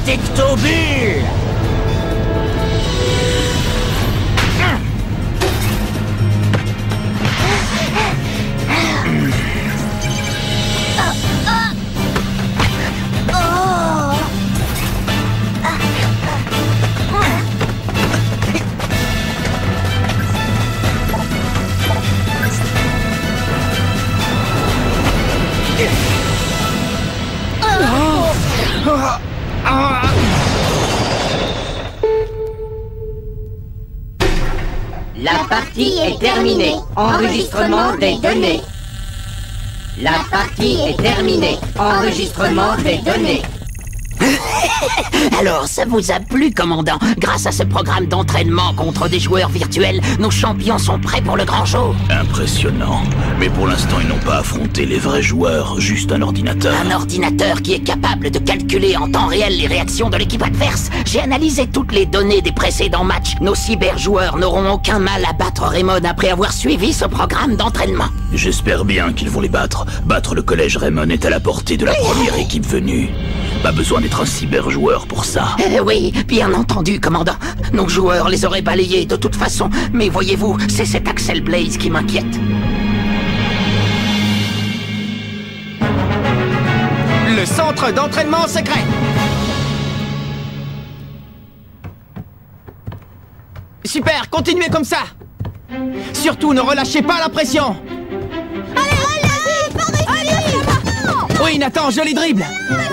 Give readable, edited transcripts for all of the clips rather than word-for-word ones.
Protectobule. La partie est terminée. Enregistrement des données. La partie est terminée. Enregistrement des données. Alors, ça vous a plu, commandant? Grâce à ce programme d'entraînement contre des joueurs virtuels, nos champions sont prêts pour le grand jour. Impressionnant. Mais pour l'instant, ils n'ont pas affronté les vrais joueurs, juste un ordinateur. Un ordinateur qui est capable de calculer en temps réel les réactions de l'équipe adverse. J'ai analysé toutes les données des précédents matchs. Nos cyberjoueurs n'auront aucun mal à battre Raymond après avoir suivi ce programme d'entraînement. J'espère bien qu'ils vont les battre. Battre le collège Raymond est à la portée de la première équipe venue. Pas besoin d'être un cyberjoueur pour ça. Oui, bien entendu, commandant. Nos joueurs les auraient balayés de toute façon. Mais voyez-vous, c'est cet Axel Blaze qui m'inquiète. Le centre d'entraînement secret. Super, continuez comme ça. Surtout, ne relâchez pas la pression. Oui, Nathan, joli dribble.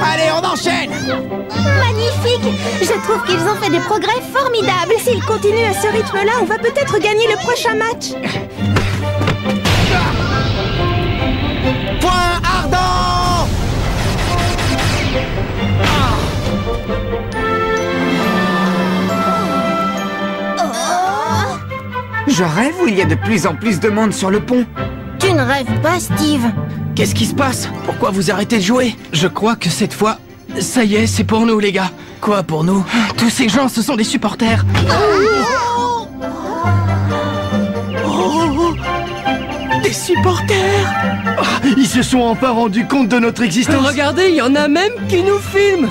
Allez, on enchaîne. Magnifique! Je trouve qu'ils ont fait des progrès formidables. S'ils continuent à ce rythme-là, on va peut-être gagner le prochain match. Point ardent. Je rêve ou il y a de plus en plus de monde sur le pont? Tu ne rêves pas, Steve? Qu'est-ce qui se passe? Pourquoi vous arrêtez de jouer? Je crois que cette fois, ça y est, c'est pour nous, les gars. Quoi pour nous? Tous ces gens, ce sont des supporters. Des supporters! Ils se sont enfin rendus compte de notre existence. Regardez, il y en a même qui nous filment.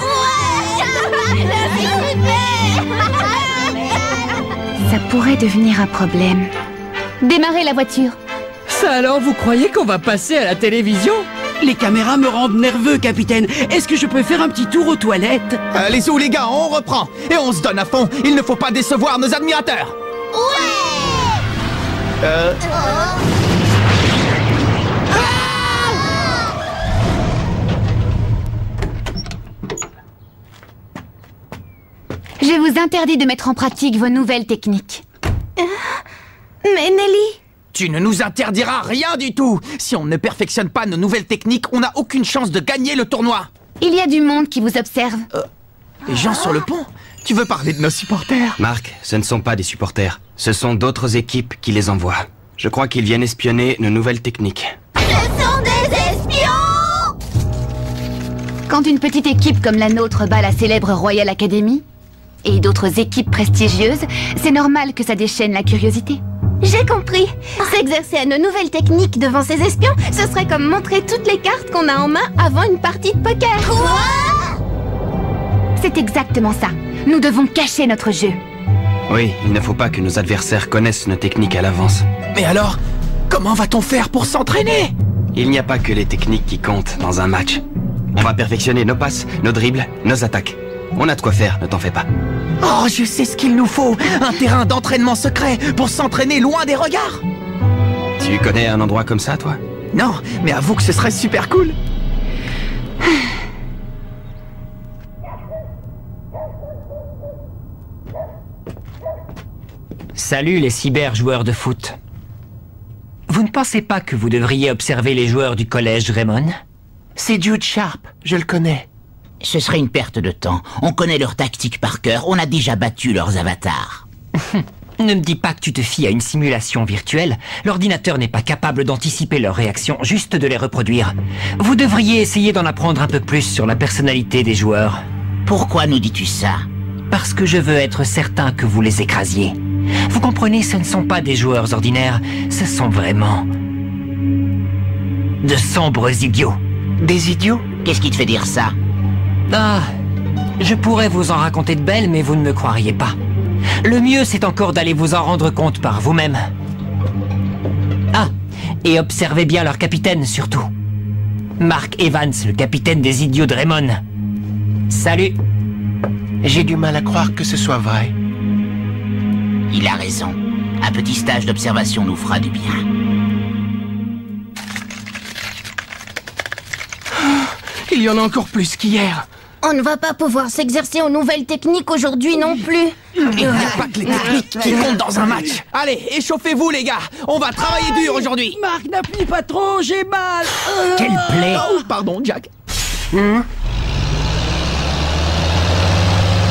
Ça pourrait devenir un problème. Démarrez la voiture. Ça alors, vous croyez qu'on va passer à la télévision? Les caméras me rendent nerveux, capitaine. Est-ce que je peux faire un petit tour aux toilettes? Allez-y, les gars, on reprend. Et on se donne à fond. Il ne faut pas décevoir nos admirateurs. Je vous interdis de mettre en pratique vos nouvelles techniques. Mais Nelly... Tu ne nous interdiras rien du tout. Si on ne perfectionne pas nos nouvelles techniques, on n'a aucune chance de gagner le tournoi. Il y a du monde qui vous observe. Les gens sur le pont? Tu veux parler de nos supporters? Marc, ce ne sont pas des supporters. Ce sont d'autres équipes qui les envoient. Je crois qu'ils viennent espionner nos nouvelles techniques. Ce sont des espions! Quand une petite équipe comme la nôtre bat la célèbre Royal Academy, et d'autres équipes prestigieuses, c'est normal que ça déchaîne la curiosité. J'ai compris. S'exercer à nos nouvelles techniques devant ces espions, ce serait comme montrer toutes les cartes qu'on a en main avant une partie de poker. Quoi? C'est exactement ça. Nous devons cacher notre jeu. Oui, il ne faut pas que nos adversaires connaissent nos techniques à l'avance. Mais alors, comment va-t-on faire pour s'entraîner? Il n'y a pas que les techniques qui comptent dans un match. On va perfectionner nos passes, nos dribbles, nos attaques. On a de quoi faire, ne t'en fais pas. Oh, je sais ce qu'il nous faut. Un terrain d'entraînement secret pour s'entraîner loin des regards. Tu connais un endroit comme ça, toi? Non, mais avoue que ce serait super cool. Salut les cyber-joueurs de foot. Vous ne pensez pas que vous devriez observer les joueurs du collège Raymond? C'est Jude Sharp, je le connais. Ce serait une perte de temps. On connaît leurs tactiques par cœur. On a déjà battu leurs avatars. Ne me dis pas que tu te fies à une simulation virtuelle. L'ordinateur n'est pas capable d'anticiper leurs réactions, juste de les reproduire. Vous devriez essayer d'en apprendre un peu plus sur la personnalité des joueurs. Pourquoi nous dis-tu ça? Parce que je veux être certain que vous les écrasiez. Vous comprenez, ce ne sont pas des joueurs ordinaires, ce sont vraiment... de sombres idiots. Des idiots? Qu'est-ce qui te fait dire ça? Ah, Je pourrais vous en raconter de belles, mais vous ne me croiriez pas. Le mieux, c'est encore d'aller vous en rendre compte par vous-même. Ah, et observez bien leur capitaine, surtout. Mark Evans, le capitaine des idiots de Raymond. Salut. J'ai du mal à croire que ce soit vrai. Il a raison. Un petit stage d'observation nous fera du bien. Il y en a encore plus qu'hier. On ne va pas pouvoir s'exercer aux nouvelles techniques aujourd'hui non plus. Il n'y a pas que les techniques qui comptent dans un match. Allez, échauffez-vous les gars. On va travailler dur aujourd'hui. Marc, n'appuie pas trop, j'ai mal. Quelle plaie. Oh, pardon, Jack.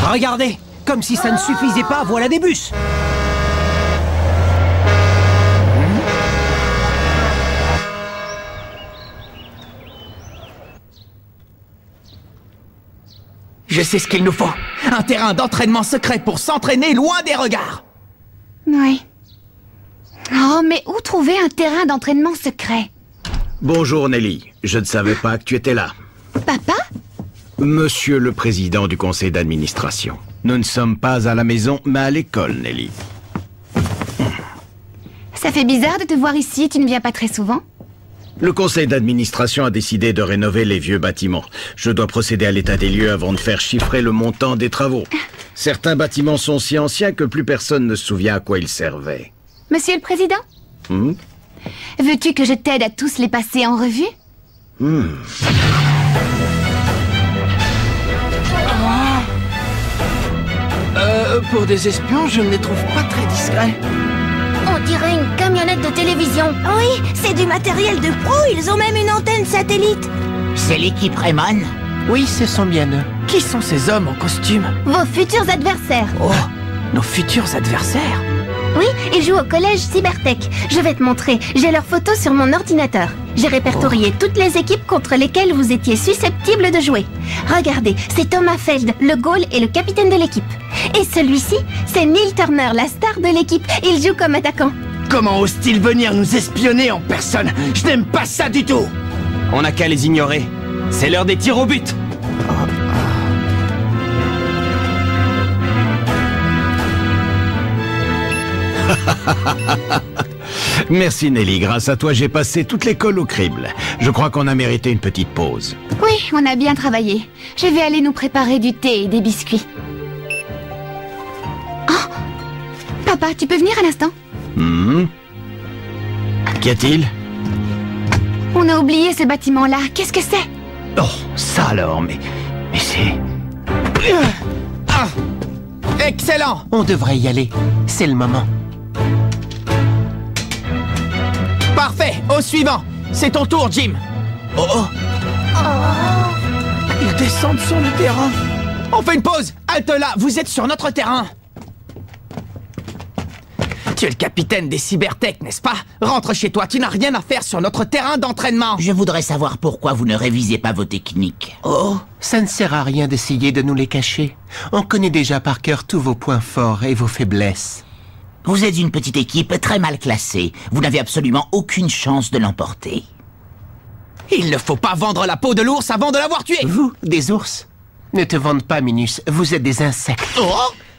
Regardez, comme si ça ne suffisait pas, voilà des bus. Je sais ce qu'il nous faut. Un terrain d'entraînement secret pour s'entraîner loin des regards. Oui. Oh, mais où trouver un terrain d'entraînement secret? Bonjour Nelly, je ne savais pas que tu étais là. Papa? Monsieur le président du conseil d'administration. Nous ne sommes pas à la maison, mais à l'école, Nelly. Ça fait bizarre de te voir ici, tu ne viens pas très souvent. Le conseil d'administration a décidé de rénover les vieux bâtiments. Je dois procéder à l'état des lieux avant de faire chiffrer le montant des travaux. Certains bâtiments sont si anciens que plus personne ne se souvient à quoi ils servaient. Monsieur le président? Veux-tu que je t'aide à tous les passer en revue? Pour des espions, je ne les trouve pas très discrets. On dirait une camionnette de télévision. Oui, c'est du matériel de pro, ils ont même une antenne satellite. C'est l'équipe Raymond? Oui, ce sont bien eux. Qui sont ces hommes en costume? Vos futurs adversaires. Oh, nos futurs adversaires? Oui, ils jouent au collège Cybertech. Je vais te montrer, j'ai leurs photos sur mon ordinateur. J'ai répertorié toutes les équipes contre lesquelles vous étiez susceptibles de jouer. Regardez, c'est Thomas Feld, le goal et le capitaine de l'équipe. Et celui-ci, c'est Neil Turner, la star de l'équipe. Il joue comme attaquant. Comment ose-t-il venir nous espionner en personne? Je n'aime pas ça du tout. On n'a qu'à les ignorer. C'est l'heure des tirs au but. Merci Nelly, grâce à toi j'ai passé toute l'école au crible. Je crois qu'on a mérité une petite pause. Oui, on a bien travaillé. Je vais aller nous préparer du thé et des biscuits. Oh! Papa, tu peux venir à l'instant? Qu'y a-t-il? On a oublié ce bâtiment-là. Qu'est-ce que c'est? Oh, ça alors, mais c'est... Excellent! On devrait y aller. C'est le moment. Parfait, au suivant. C'est ton tour, Jim. Ils descendent sur le terrain. On fait une pause. Halte là, vous êtes sur notre terrain. Tu es le capitaine des Cybertech, n'est-ce pas? Rentre chez toi, tu n'as rien à faire sur notre terrain d'entraînement. Je voudrais savoir pourquoi vous ne révisez pas vos techniques. Ça ne sert à rien d'essayer de nous les cacher. On connaît déjà par cœur tous vos points forts et vos faiblesses. Vous êtes une petite équipe très mal classée. Vous n'avez absolument aucune chance de l'emporter. Il ne faut pas vendre la peau de l'ours avant de l'avoir tué. Vous, des ours? Ne te vende pas, Minus. Vous êtes des insectes.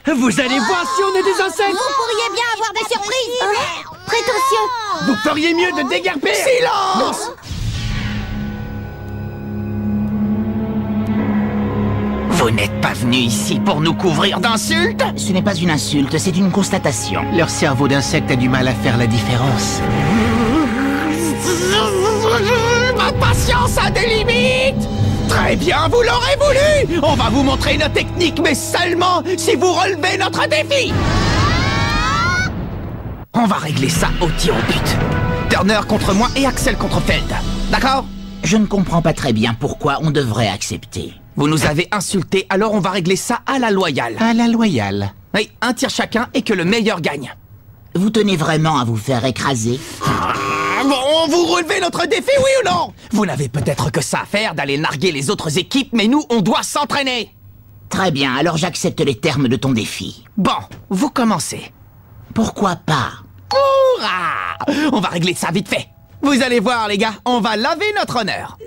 Vous allez voir si on est des insectes. Vous pourriez bien avoir des surprises. Prétentieux. Vous feriez mieux de déguerpir. Silence. Vous n'êtes pas venu ici pour nous couvrir d'insultes? Ce n'est pas une insulte, c'est une constatation. Leur cerveau d'insecte a du mal à faire la différence. Ma patience a des limites. Très bien, vous l'aurez voulu. On va vous montrer nos techniques, mais seulement si vous relevez notre défi. On va régler ça au tir au but. Turner contre moi et Axel contre Feld. D'accord? Je ne comprends pas très bien pourquoi on devrait accepter. Vous nous avez insultés, alors on va régler ça à la loyale. À la loyale. Oui, un tir chacun et que le meilleur gagne. Vous tenez vraiment à vous faire écraser? Bon, vous relevez notre défi, oui ou non? Vous n'avez peut-être que ça à faire d'aller narguer les autres équipes, mais nous, on doit s'entraîner. Très bien, alors j'accepte les termes de ton défi. Bon, vous commencez. Pourquoi pas? Hourra! On va régler ça vite fait. Vous allez voir, les gars, on va laver notre honneur.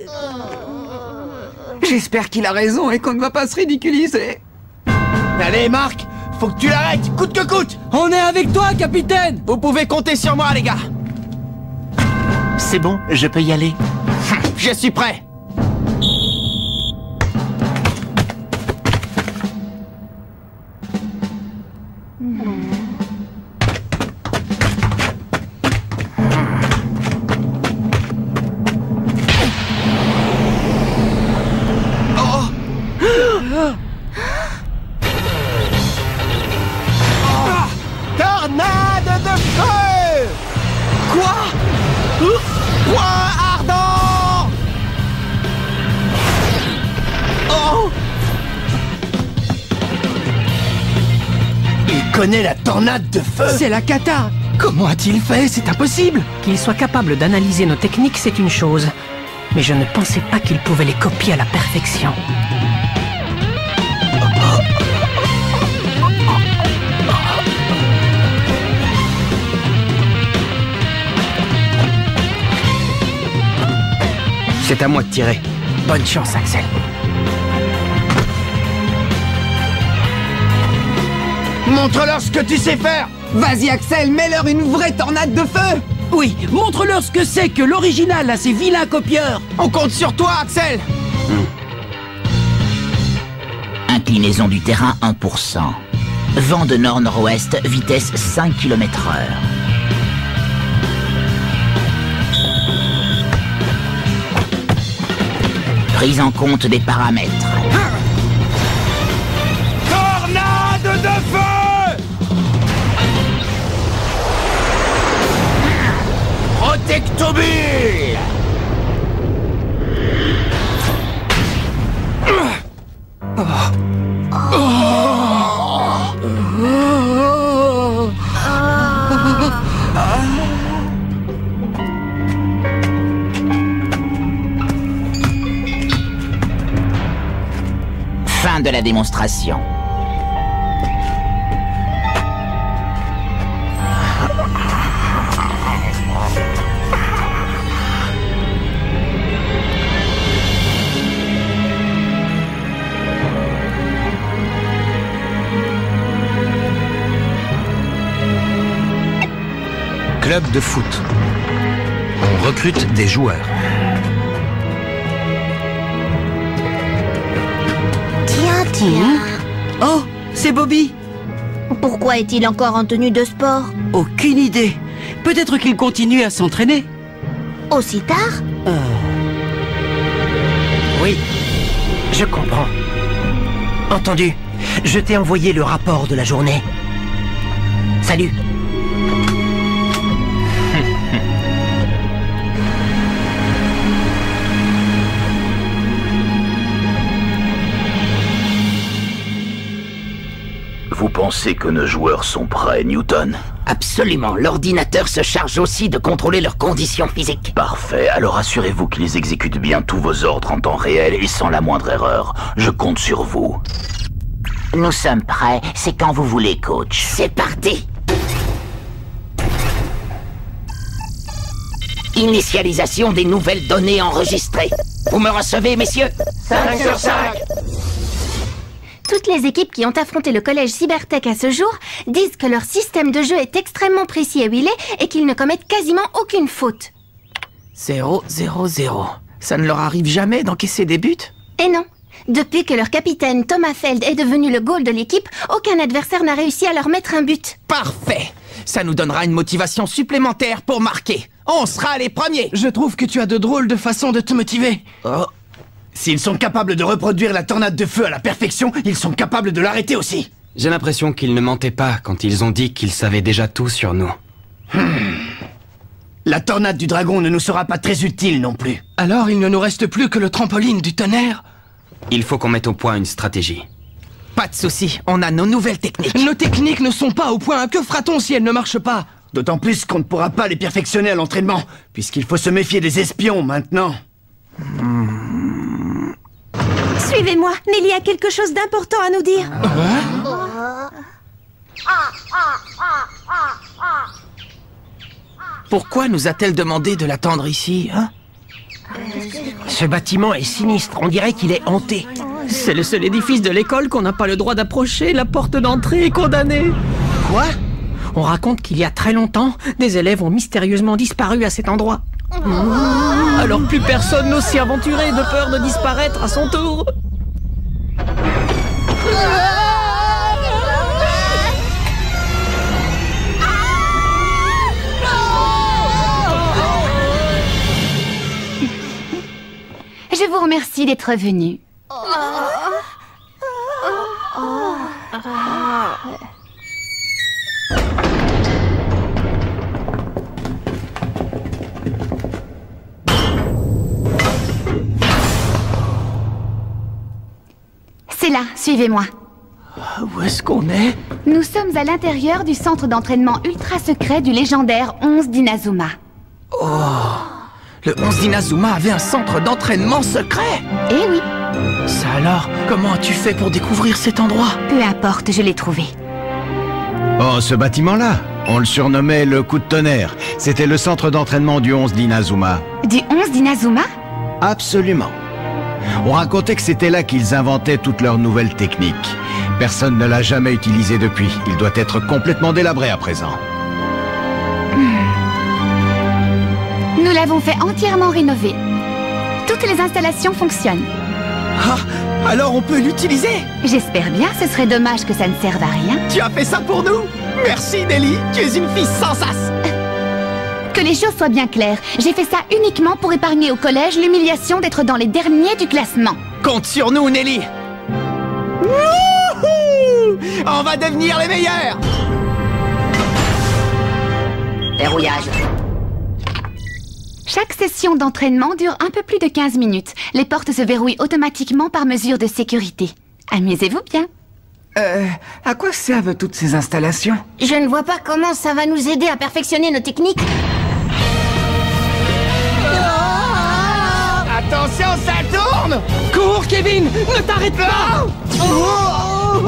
J'espère qu'il a raison et qu'on ne va pas se ridiculiser. Allez, Marc, faut que tu l'arrêtes, coûte que coûte. On est avec toi, capitaine. Vous pouvez compter sur moi, les gars. C'est bon, je peux y aller. Je suis prêt. Tornade de feu! Quoi? Point ardent! Oh! Il connaît la tornade de feu! C'est la cata. Comment a-t-il fait? C'est impossible! Qu'il soit capable d'analyser nos techniques, c'est une chose. Mais je ne pensais pas qu'il pouvait les copier à la perfection. C'est à moi de tirer. Bonne chance, Axel. Montre-leur ce que tu sais faire! Vas-y, Axel, mets-leur une vraie tornade de feu! Oui, montre-leur ce que c'est que l'original à ces vilains copieurs. On compte sur toi, Axel! Inclinaison du terrain 1%. Vent de nord-nord-ouest, vitesse 5 km/h. Prise en compte des paramètres. Tornade de feu! Protectobule! Fin de la démonstration. Club de foot. On recrute des joueurs. Tiens. Oh, c'est Bobby. Pourquoi est-il encore en tenue de sport? Aucune idée. Peut-être qu'il continue à s'entraîner. Aussi tard? Oui, je comprends. Entendu. Je t'ai envoyé le rapport de la journée. Salut. Vous pensez que nos joueurs sont prêts, Newton? Absolument, l'ordinateur se charge aussi de contrôler leurs conditions physiques. Parfait, alors assurez-vous qu'ils exécutent bien tous vos ordres en temps réel et sans la moindre erreur. Je compte sur vous. Nous sommes prêts, c'est quand vous voulez, coach. C'est parti! Initialisation des nouvelles données enregistrées. Vous me recevez, messieurs? 5 sur 5! Toutes les équipes qui ont affronté le collège Cybertech à ce jour disent que leur système de jeu est extrêmement précis et huilé et qu'ils ne commettent quasiment aucune faute. 0-0-0. Ça ne leur arrive jamais d'encaisser des buts? Et non. Depuis que leur capitaine Thomas Feld est devenu le goal de l'équipe, aucun adversaire n'a réussi à leur mettre un but. Parfait! Ça nous donnera une motivation supplémentaire pour marquer. On sera les premiers! Je trouve que tu as de drôles de façons de te motiver. Oh. S'ils sont capables de reproduire la tornade de feu à la perfection, ils sont capables de l'arrêter aussi. J'ai l'impression qu'ils ne mentaient pas quand ils ont dit qu'ils savaient déjà tout sur nous. La tornade du dragon ne nous sera pas très utile non plus. Alors il ne nous reste plus que le trampoline du tonnerre? Il faut qu'on mette au point une stratégie. Pas de souci, on a nos nouvelles techniques. Nos techniques ne sont pas au point. Que fera-t-on si elles ne marchent pas? D'autant plus qu'on ne pourra pas les perfectionner à l'entraînement, puisqu'il faut se méfier des espions maintenant. Suivez-moi, Nelly a quelque chose d'important à nous dire. Pourquoi nous a-t-elle demandé de l'attendre ici, hein? Ce bâtiment est sinistre, on dirait qu'il est hanté. C'est le seul édifice de l'école qu'on n'a pas le droit d'approcher. La porte d'entrée est condamnée. Quoi? On raconte qu'il y a très longtemps, des élèves ont mystérieusement disparu à cet endroit. Alors plus personne n'ose s'y aventurer de peur de disparaître à son tour. Je vous remercie d'être venu. C'est là, suivez-moi. Où est-ce qu'on est? Nous sommes à l'intérieur du centre d'entraînement ultra secret du légendaire 11 d'Inazuma. Oh! Le 11 d'Inazuma avait un centre d'entraînement secret? Eh oui. Ça alors, comment as-tu fait pour découvrir cet endroit? Peu importe, je l'ai trouvé. Oh, ce bâtiment-là, on le surnommait le coup de tonnerre. C'était le centre d'entraînement du 11 d'Inazuma. Du 11 d'Inazuma? Absolument. On racontait que c'était là qu'ils inventaient toutes leurs nouvelles techniques. Personne ne l'a jamais utilisé depuis. Il doit être complètement délabré à présent. Nous l'avons fait entièrement rénover. Toutes les installations fonctionnent. Ah, alors on peut l'utiliser? J'espère bien, ce serait dommage que ça ne serve à rien. Tu as fait ça pour nous? Merci Nelly, tu es une fille sans sas. Que les choses soient bien claires, j'ai fait ça uniquement pour épargner au collège l'humiliation d'être dans les derniers du classement. Compte sur nous Nelly. Wouhou! On va devenir les meilleurs. Verrouillage. Chaque session d'entraînement dure un peu plus de 15 minutes. Les portes se verrouillent automatiquement par mesure de sécurité. Amusez-vous bien. À quoi servent toutes ces installations? Je ne vois pas comment ça va nous aider à perfectionner nos techniques. Attention, ça tourne! Cours, Kevin! Ne t'arrête pas!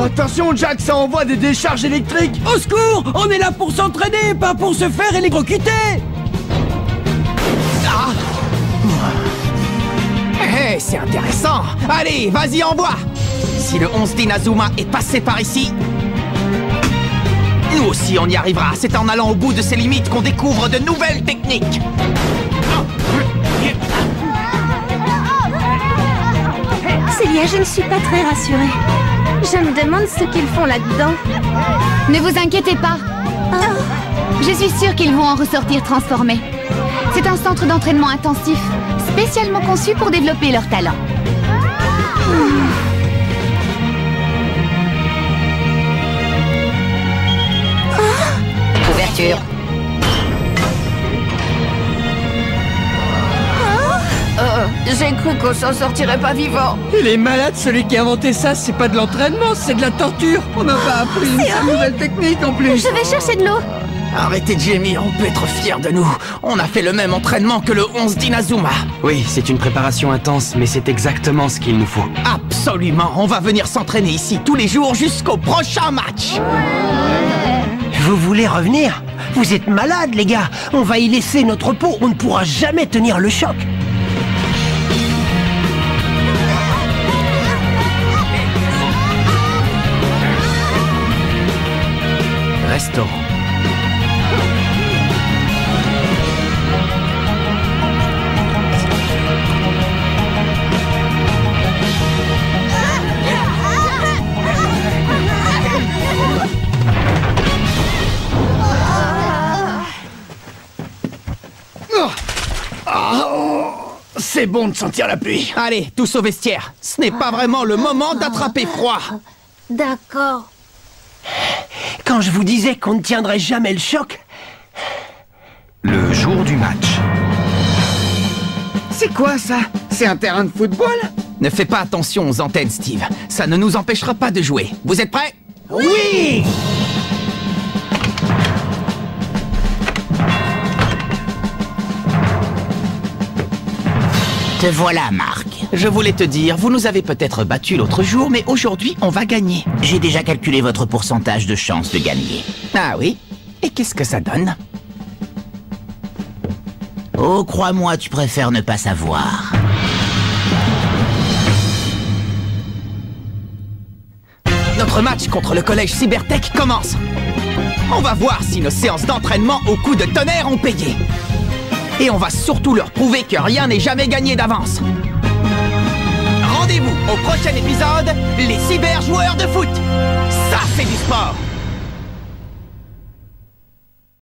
Attention, Jack, ça envoie des décharges électriques! Au secours! On est là pour s'entraîner, pas pour se faire électrocuter! Hey, c'est intéressant! Allez, vas-y, envoie! Si le 11 d'Inazuma est passé par ici, nous aussi on y arrivera. C'est en allant au bout de ses limites qu'on découvre de nouvelles techniques. Célia, je ne suis pas très rassurée. Je me demande ce qu'ils font là-dedans. Ne vous inquiétez pas. Je suis sûre qu'ils vont en ressortir transformés. C'est un centre d'entraînement intensif, spécialement conçu pour développer leurs talents. Ouverture. J'ai cru qu'on s'en sortirait pas vivant. Il est malade, celui qui a inventé ça. C'est pas de l'entraînement, c'est de la torture. On n'a pas appris une nouvelle technique en plus. Je vais chercher de l'eau. Arrêtez, Jamie, on peut être fiers de nous. On a fait le même entraînement que le 11 d'Inazuma. Oui, c'est une préparation intense, mais c'est exactement ce qu'il nous faut. Absolument, on va venir s'entraîner ici tous les jours jusqu'au prochain match. Vous voulez revenir? Vous êtes malades, les gars. On va y laisser notre peau, on ne pourra jamais tenir le choc. Restaurant. C'est bon de sentir la pluie. Allez, tous au vestiaire. Ce n'est pas vraiment le moment d'attraper froid. D'accord. Quand je vous disais qu'on ne tiendrait jamais le choc... Le jour du match. C'est quoi ça? C'est un terrain de football? Ne fais pas attention aux antennes, Steve. Ça ne nous empêchera pas de jouer. Vous êtes prêts? Oui! Te voilà, Marc. Je voulais te dire, vous nous avez peut-être battus l'autre jour, mais aujourd'hui, on va gagner. J'ai déjà calculé votre pourcentage de chance de gagner. Ah oui? Et qu'est-ce que ça donne? Oh, crois-moi, tu préfères ne pas savoir. Notre match contre le collège Cybertech commence. On va voir si nos séances d'entraînement au coup de tonnerre ont payé. Et on va surtout leur prouver que rien n'est jamais gagné d'avance. Rendez-vous au prochain épisode, les cyberjoueurs de foot. Ça, c'est du sport.